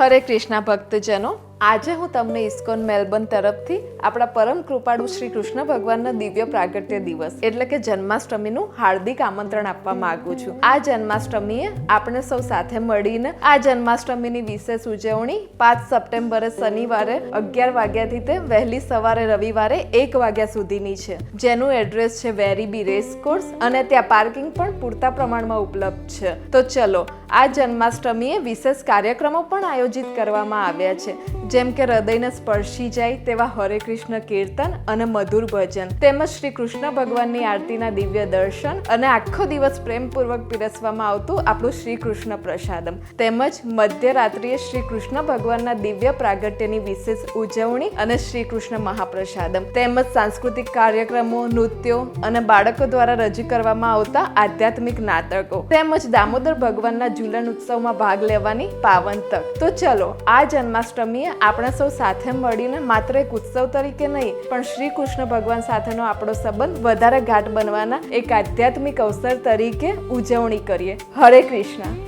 હરે કૃષ્ણ ભક્તજનો, આજે હું તમને ઇસ્કોન મેલબર્ન તરફથી આપણા પરમ કૃપાળુ શ્રી કૃષ્ણ ભગવાનના દિવ્ય પ્રાગટ્ય દિવસ એટલે કે જન્માષ્ટમીનું હાર્દિક આમંત્રણ આપવા માંગુ છું. આ જન્માષ્ટમીએ આપણે સૌ સાથે મળીને આ જન્માષ્ટમીની વિશેષ ઉજવણી 5 સપ્ટેમ્બરે શનિવારે 11 વાગ્યાથી તે વહેલી સવારે રવિવારે 1 વાગ્યા સુધીની છે, જેનું એડ્રેસ છે વેરીબી રેસકોર્સ અને ત્યાં પાર્કિંગ પણ પૂરતા પ્રમાણમાં ઉપલબ્ધ છે. તો ચલો, આ જન્માષ્ટમીએ વિશેષ કાર્યક્રમો પણ આયોજિત કરવામાં આવ્યા છે, જેમ કે હૃદયને સ્પર્શી જાય તેવા હરે કૃષ્ણ કીર્તન અને મધુર ભજન, તેમજ શ્રી કૃષ્ણ ભગવાનની આરતીના દિવ્ય દર્શન અને આખો દિવસ પ્રેમપૂર્વક પીરસવામાં આવતું આપણું શ્રી કૃષ્ણ પ્રસાદમ, તેમજ મધ્યરાત્રિએ શ્રી કૃષ્ણ ભગવાનના દિવ્ય પ્રાગટ્યની વિશેષ ઉજવણી અને શ્રી કૃષ્ણ મહાપ્રસાદમ, તેમજ સાંસ્કૃતિક કાર્યક્રમો, નૃત્યો અને બાળકો દ્વારા રજૂ કરવામાં આવતા આધ્યાત્મિક નાટકો, તેમજ દામોદર ભગવાનના ઝૂલન ઉત્સવમાં ભાગ લેવાની પાવન તક. તો ચલો, આ જન્માષ્ટમીએ આપણે સૌ સાથે મળીને માત્ર એક ઉત્સવ તરીકે નહીં, પણ શ્રી કૃષ્ણ ભગવાન સાથેનો આપણો સંબંધ વધારે ગાઢ બનવાના એક આધ્યાત્મિક અવસર તરીકે ઉજવણી કરીએ. હરે કૃષ્ણ.